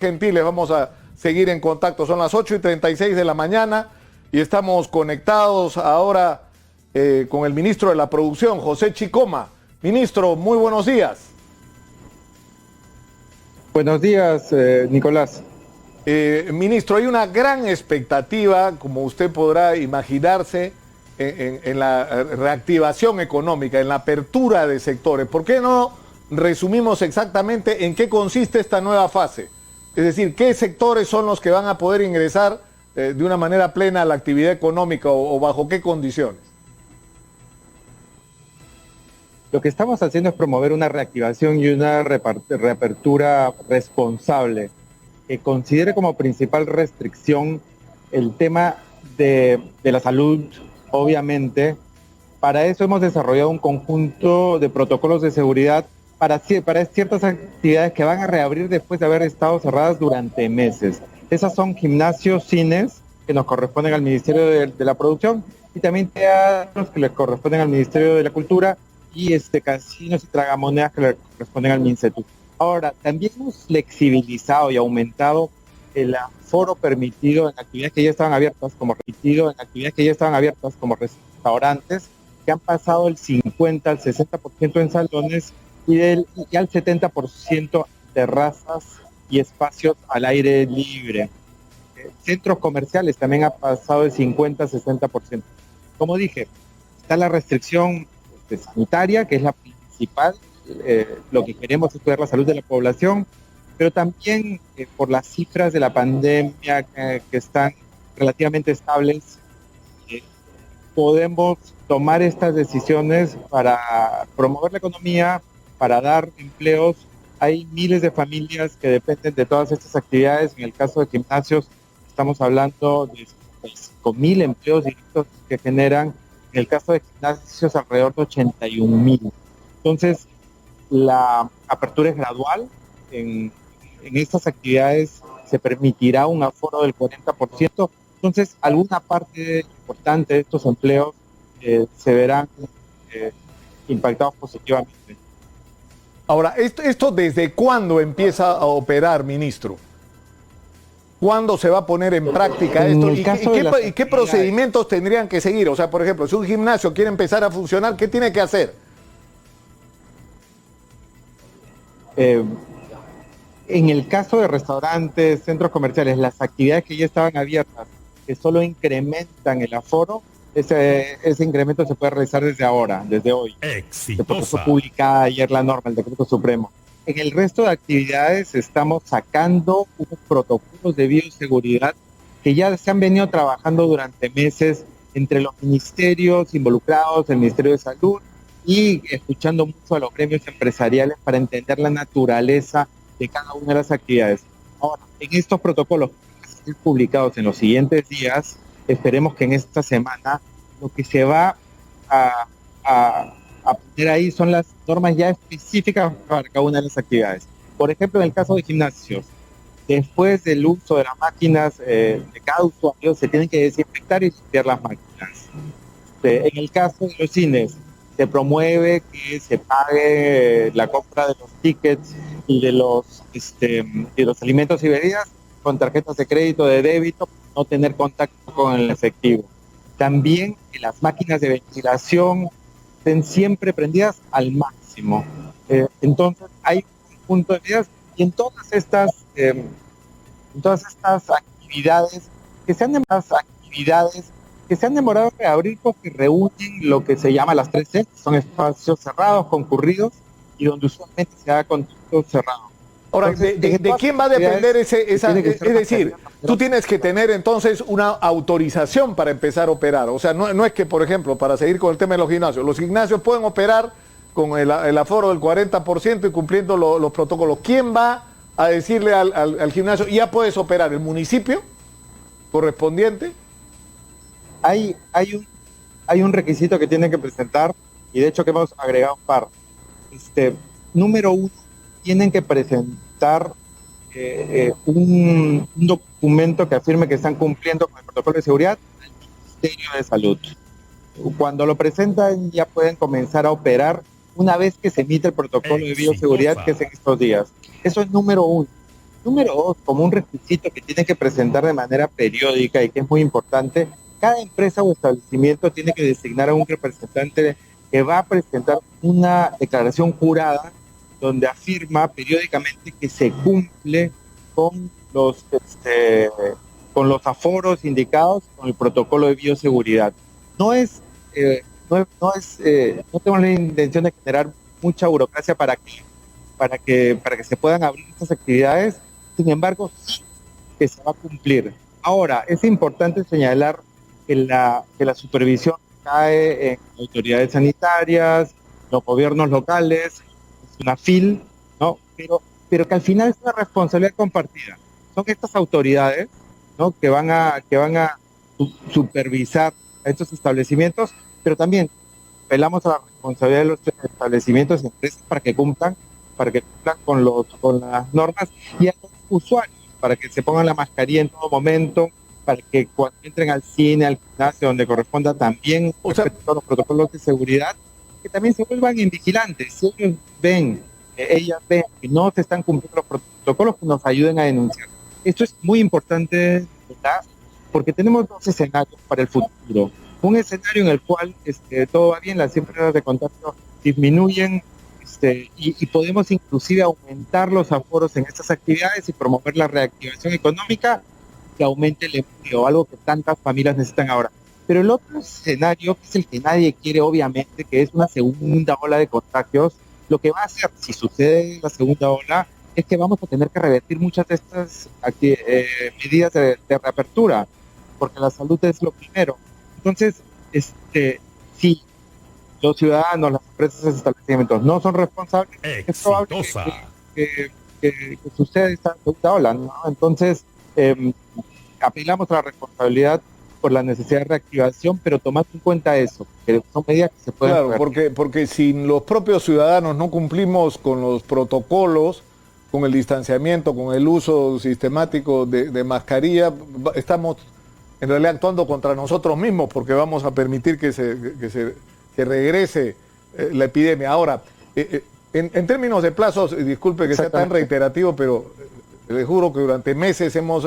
Gentiles, vamos a seguir en contacto. Son las 8:36 de la mañana y estamos conectados ahora con el ministro de la Producción, José Chicoma. Ministro, muy buenos días. Buenos días, Nicolás. Ministro, hay una gran expectativa, como usted podrá imaginarse, en la reactivación económica, en la apertura de sectores. ¿Por qué no resumimos exactamente en qué consiste esta nueva fase? Es decir, ¿qué sectores son los que van a poder ingresar de una manera plena a la actividad económica o bajo qué condiciones? Lo que estamos haciendo es promover una reactivación y una reapertura responsable que considere como principal restricción el tema de la salud, obviamente. Para eso hemos desarrollado un conjunto de protocolos de seguridad para ciertas actividades que van a reabrir después de haber estado cerradas durante meses. Esas son gimnasios, cines, que nos corresponden al Ministerio de la Producción, y también teatros que le corresponden al Ministerio de la Cultura, y casinos y tragamonedas que le corresponden al MINCETU. Ahora, también hemos flexibilizado y aumentado el aforo permitido en actividades que ya estaban abiertas, como restaurantes, que han pasado el 50 al 60% en salones y al 70% terrazas y espacios al aire libre. Centros comerciales también ha pasado el 50 al 60%. Como dije, está la restricción sanitaria, que es la principal. Lo que queremos es cuidar la salud de la población, pero también por las cifras de la pandemia que están relativamente estables, podemos tomar estas decisiones para promover la economía, para dar empleos. Hay miles de familias que dependen de todas estas actividades. En el caso de gimnasios, estamos hablando de 5,000 empleos directos que generan. En el caso de gimnasios, alrededor de 81,000. Entonces, la apertura es gradual. En estas actividades se permitirá un aforo del 40%. Entonces, alguna parte importante de estos empleos se verán impactados positivamente. Ahora, ¿esto desde cuándo empieza a operar, ministro? ¿Cuándo se va a poner en práctica esto? ¿Y qué procedimientos tendrían que seguir? O sea, por ejemplo, si un gimnasio quiere empezar a funcionar, ¿qué tiene que hacer? En el caso de restaurantes, centros comerciales, las actividades que ya estaban abiertas, que solo incrementan el aforo, ese incremento se puede realizar desde ahora, desde hoy. Exitosa. Fue publicada ayer la norma, el decreto supremo. En el resto de actividades estamos sacando unos protocolos de bioseguridad que ya se han venido trabajando durante meses entre los ministerios involucrados, el Ministerio de Salud, y escuchando mucho a los gremios empresariales para entender la naturaleza de cada una de las actividades. Ahora, en estos protocolos que van a ser publicados en los siguientes días, esperemos que en esta semana lo que se va a poner ahí son las normas ya específicas para cada una de las actividades. Por ejemplo, en el caso de gimnasios, después del uso de las máquinas de cada usuario, se tienen que desinfectar y limpiar las máquinas. En el caso de los cines, se promueve que se pague la compra de los tickets y de los alimentos y bebidas con tarjetas de crédito, de débito, no tener contacto con el efectivo. También que las máquinas de ventilación estén siempre prendidas al máximo. Entonces hay un punto de medidas, y en todas estas actividades que se han demorado en reabrir porque reúnen lo que se llama las 3 C, son espacios cerrados, concurridos, y donde usualmente se haga contacto cerrado. Ahora, ¿de quién va a depender esa? Es decir, tú tienes que tener entonces una autorización para empezar a operar. O sea, no es que, por ejemplo, para seguir con el tema de los gimnasios pueden operar con el aforo del 40% y cumpliendo los protocolos. ¿Quién va a decirle al gimnasio, ya puedes operar? ¿El municipio correspondiente? Hay un requisito que tienen que presentar, y de hecho que hemos agregado un par. Número 1, tienen que presentar un documento que afirme que están cumpliendo con el protocolo de seguridad al Ministerio de Salud. Cuando lo presentan, ya pueden comenzar a operar una vez que se emite el protocolo de bioseguridad, que es en estos días. Eso es número 1. Número dos, como un requisito que tiene que presentar de manera periódica y que es muy importante, cada empresa o establecimiento tiene que designar a un representante que va a presentar una declaración jurada donde afirma periódicamente que se cumple con con los aforos indicados con el protocolo de bioseguridad. No es, no tengo la intención de generar mucha burocracia para que se puedan abrir estas actividades. Sin embargo, sí que se va a cumplir. Ahora, es importante señalar que la supervisión cae en autoridades sanitarias, los gobiernos locales, es una FIL, ¿no? Pero que al final es una responsabilidad compartida. Son estas autoridades, ¿no? Que van a supervisar a estos establecimientos, pero también apelamos a la responsabilidad de los establecimientos y empresas para que cumplan con las normas, y a los usuarios para que se pongan la mascarilla en todo momento, para que cuando entren al cine, al gimnasio, donde corresponda, también respeten los protocolos de seguridad, que también se vuelvan vigilantes. Si ellos ven, ellas ven que no se están cumpliendo los protocolos, que nos ayuden a denunciar. Esto es muy importante, ¿verdad? Porque tenemos dos escenarios para el futuro. Un escenario en el cual todo va bien, las cifras de contagio disminuyen, y podemos inclusive aumentar los aforos en estas actividades y promover la reactivación económica, que aumente el empleo, algo que tantas familias necesitan ahora. Pero el otro escenario, que es el que nadie quiere obviamente, que es una segunda ola de contagios, lo que va a hacer, si sucede la segunda ola, es que vamos a tener que revertir muchas de estas medidas de reapertura, porque la salud es lo primero. Entonces, si los ciudadanos, las empresas, los establecimientos no son responsables, es probable que suceda esta segunda ola, ¿no? Entonces, apelamos a la responsabilidad por la necesidad de reactivación, pero tomad en cuenta eso, que son medidas que se pueden... Claro, porque si los propios ciudadanos no cumplimos con los protocolos, con el distanciamiento, con el uso sistemático de mascarilla, estamos en realidad actuando contra nosotros mismos, porque vamos a permitir que regrese la epidemia. Ahora, en términos de plazos, disculpe que sea tan reiterativo, pero les juro que durante meses hemos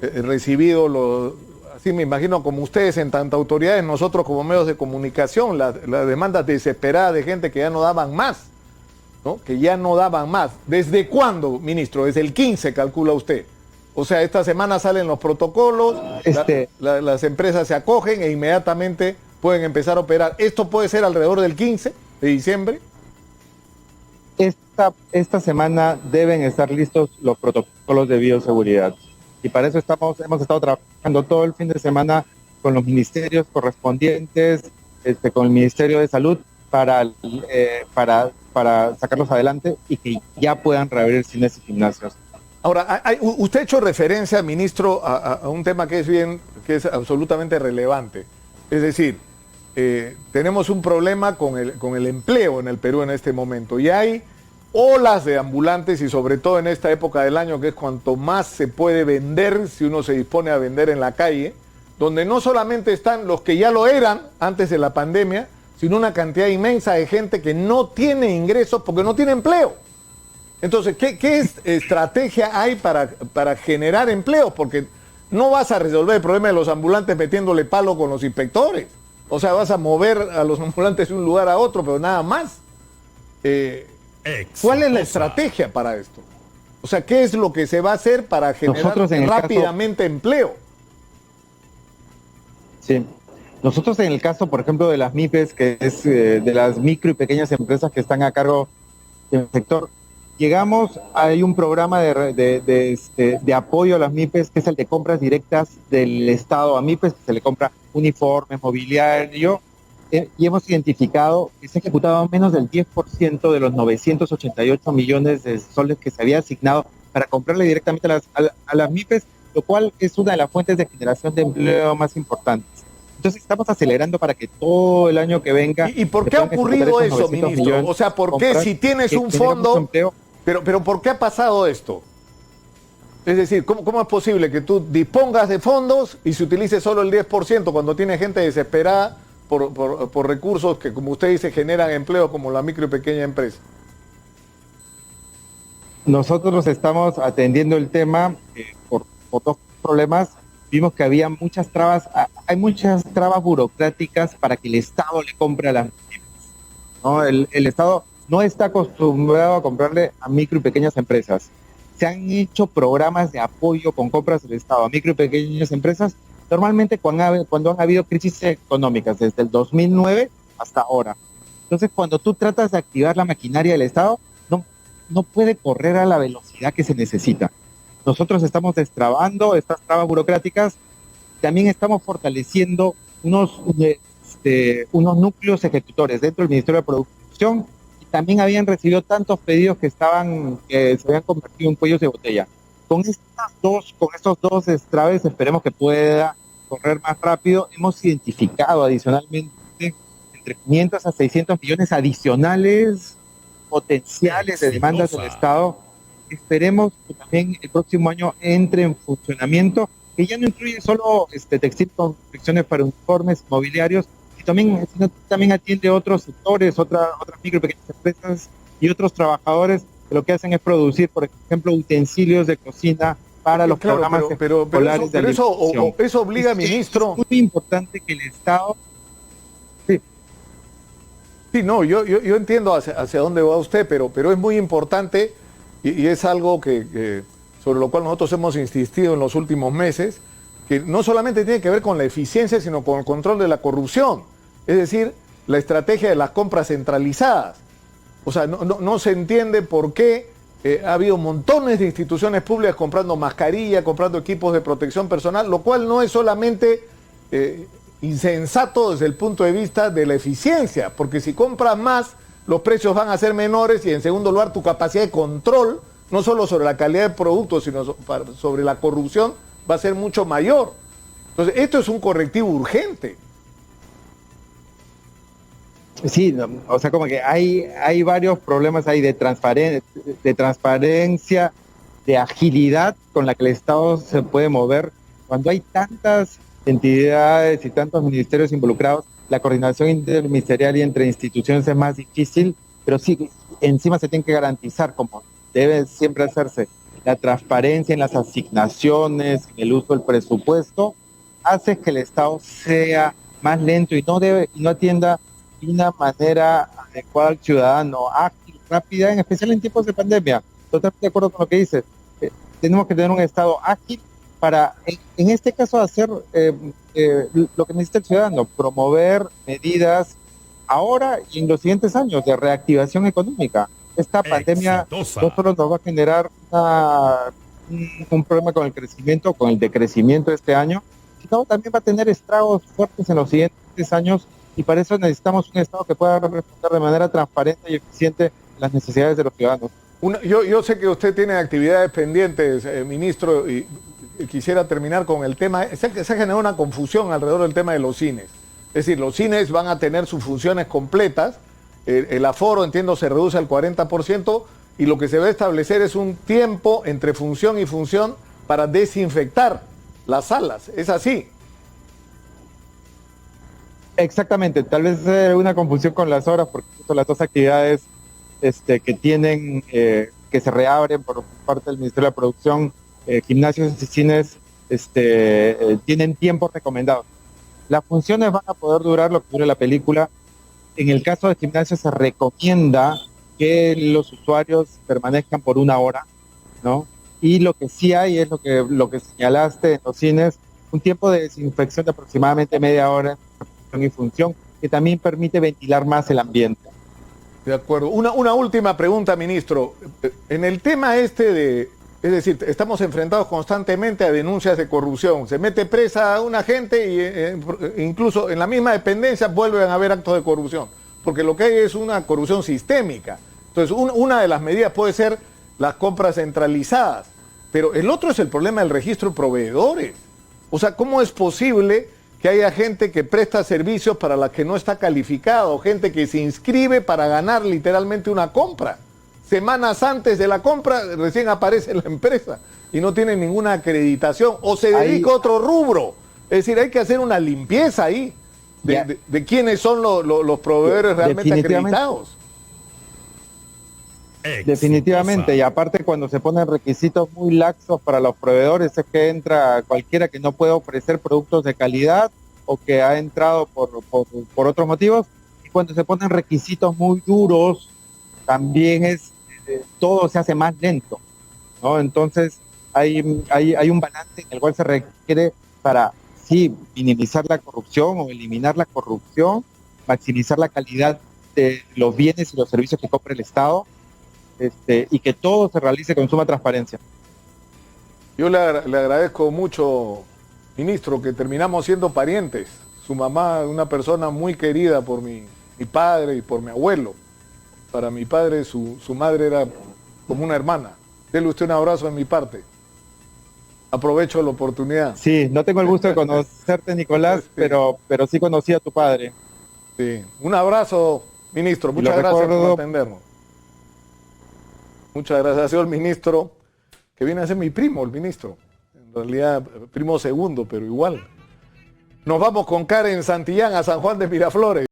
recibido, así me imagino como ustedes en tantas autoridades, nosotros como medios de comunicación, las demandas desesperadas de gente que ya no daban más, ¿no? Que ya no daban más. ¿Desde cuándo, ministro? Desde el 15, calcula usted. O sea, esta semana salen los protocolos, las empresas se acogen e inmediatamente pueden empezar a operar. ¿Esto puede ser alrededor del 15 de diciembre? Esta semana deben estar listos los protocolos de bioseguridad. Y para eso hemos estado trabajando todo el fin de semana con los ministerios correspondientes, con el Ministerio de Salud, para sacarlos adelante y que ya puedan reabrir cines y gimnasios. Ahora, usted ha hecho referencia, ministro, a un tema que es absolutamente relevante. Es decir, tenemos un problema con el empleo en el Perú en este momento, y hay olas de ambulantes, y sobre todo en esta época del año, que es cuanto más se puede vender si uno se dispone a vender en la calle, donde no solamente están los que ya lo eran antes de la pandemia, sino una cantidad inmensa de gente que no tiene ingresos porque no tiene empleo. Entonces, ¿qué estrategia hay para generar empleos? Porque no vas a resolver el problema de los ambulantes metiéndole palo con los inspectores. O sea, vas a mover a los ambulantes de un lugar a otro, pero nada más. ¿Cuál es la estrategia para esto? O sea, ¿qué es lo que se va a hacer para generar rápidamente empleo? Sí. Nosotros en el caso, por ejemplo, de las MIPES, que es de las micro y pequeñas empresas que están a cargo del sector, hay un programa de apoyo a las MIPES, que es el de compras directas del Estado a MIPES, que se le compra uniformes, mobiliario, y hemos identificado que se ha ejecutado menos del 10% de los 988 millones de soles que se había asignado para comprarle directamente a las MIPES, lo cual es una de las fuentes de generación de empleo más importantes. Entonces estamos acelerando para que todo el año que venga... ¿Y por qué ha ocurrido eso, ministro? O sea, ¿por qué si tienes un fondo... Pero ¿por qué ha pasado esto? Es decir, ¿cómo es posible que tú dispongas de fondos y se utilice solo el 10% cuando tiene gente desesperada por recursos que, como usted dice, generan empleo como la micro y pequeña empresa? Nosotros estamos atendiendo el tema por dos problemas. Vimos que había muchas trabas, hay muchas trabas burocráticas para que el Estado le compre a las pymes, ¿no? El Estado no está acostumbrado a comprarle a micro y pequeñas empresas. Se han hecho programas de apoyo con compras del Estado a micro y pequeñas empresas, normalmente cuando han habido crisis económicas, desde el 2009 hasta ahora. Entonces, cuando tú tratas de activar la maquinaria del Estado, no puede correr a la velocidad que se necesita. Nosotros estamos destrabando estas trabas burocráticas, también estamos fortaleciendo unos núcleos ejecutores dentro del Ministerio de Producción, y también habían recibido tantos pedidos que se habían convertido en cuellos de botella. Con estos dos destraves esperemos que pueda correr más rápido. Hemos identificado adicionalmente entre 500 a 600 millones adicionales potenciales de demandas del Estado. Esperemos que también el próximo año entre en funcionamiento, que ya no incluye solo textil, confecciones para uniformes, mobiliarios, sino también atiende otros sectores, otras micro y pequeñas empresas y otros trabajadores que lo que hacen es producir, por ejemplo, utensilios de cocina para los programas escolares de alimentación. Eso obliga, ministro. Es muy importante que el Estado... Sí, no, yo entiendo hacia dónde va usted, pero es muy importante y es algo sobre lo cual nosotros hemos insistido en los últimos meses, que no solamente tiene que ver con la eficiencia, sino con el control de la corrupción. Es decir, la estrategia de las compras centralizadas. O sea, no se entiende por qué ha habido montones de instituciones públicas comprando mascarillas, comprando equipos de protección personal, lo cual no es solamente... insensato desde el punto de vista de la eficiencia, porque si compras más, los precios van a ser menores y en segundo lugar tu capacidad de control, no solo sobre la calidad de productos, sino sobre la corrupción, va a ser mucho mayor. Entonces, esto es un correctivo urgente. Sí, o sea, como que hay varios problemas ahí de transparencia, de agilidad con la que el Estado se puede mover. Cuando hay tantas entidades y tantos ministerios involucrados, la coordinación interministerial y entre instituciones es más difícil, pero sí, encima se tiene que garantizar, como debe siempre hacerse, la transparencia en las asignaciones, en el uso del presupuesto, hace que el Estado sea más lento y no atienda de una manera adecuada al ciudadano, ágil, rápida, en especial en tiempos de pandemia. Totalmente de acuerdo con lo que dices. Tenemos que tener un Estado ágil para, en este caso, hacer lo que necesita el ciudadano, promover medidas ahora y en los siguientes años de reactivación económica. Esta pandemia no solo nos va a generar un problema con el crecimiento, con el decrecimiento de este año, sino también va a tener estragos fuertes en los siguientes años, y para eso necesitamos un Estado que pueda responder de manera transparente y eficiente las necesidades de los ciudadanos. Yo sé que usted tiene actividades pendientes, ministro, y quisiera terminar con el tema. Se ha generado una confusión alrededor del tema de los cines. Es decir, los cines van a tener sus funciones completas, el aforo, entiendo, se reduce al 40%, y lo que se va a establecer es un tiempo entre función y función para desinfectar las salas. ¿Es así? Exactamente, tal vez una confusión con las horas, porque son las dos actividades que tienen, que se reabren por parte del Ministerio de la Producción. Gimnasios y cines tienen tiempos recomendados. Las funciones van a poder durar lo que dure la película. En el caso de gimnasios se recomienda que los usuarios permanezcan por 1 hora, ¿no? Y lo que sí hay es lo que señalaste en los cines, un tiempo de desinfección de aproximadamente media hora y función, que también permite ventilar más el ambiente. De acuerdo. Una última pregunta, ministro. En el tema es decir, estamos enfrentados constantemente a denuncias de corrupción. Se mete presa a una gente y incluso en la misma dependencia vuelven a haber actos de corrupción, porque lo que hay es una corrupción sistémica. Entonces, una de las medidas puede ser las compras centralizadas, pero el otro es el problema del registro de proveedores. O sea, ¿cómo es posible que haya gente que presta servicios para la que no está calificado, gente que se inscribe para ganar literalmente una compra? Semanas antes de la compra recién aparece la empresa y no tiene ninguna acreditación o se dedica a otro rubro. Es decir, hay que hacer una limpieza ahí de quiénes son los proveedores realmente acreditados. Definitivamente, y aparte cuando se ponen requisitos muy laxos para los proveedores es que entra cualquiera que no puede ofrecer productos de calidad o que ha entrado por otros motivos, y cuando se ponen requisitos muy duros también todo se hace más lento, ¿no? Entonces hay un balance en el cual se requiere para, sí, minimizar la corrupción o eliminar la corrupción, maximizar la calidad de los bienes y los servicios que compra el Estado, y que todo se realice con suma transparencia. Yo le agradezco mucho, ministro, que terminamos siendo parientes. Su mamá, una persona muy querida por mi padre y por mi abuelo. Para mi padre, su madre era como una hermana. Dele usted un abrazo de mi parte. Aprovecho la oportunidad. Sí, no tengo el gusto de conocerte, Nicolás, Sí. pero sí conocí a tu padre. Sí. Un abrazo, ministro. Muchas gracias por atendernos. Muchas gracias. Ha sido el ministro, que viene a ser mi primo, el ministro. En realidad, primo segundo, pero igual. Nos vamos con Karen Santillán a San Juan de Miraflores.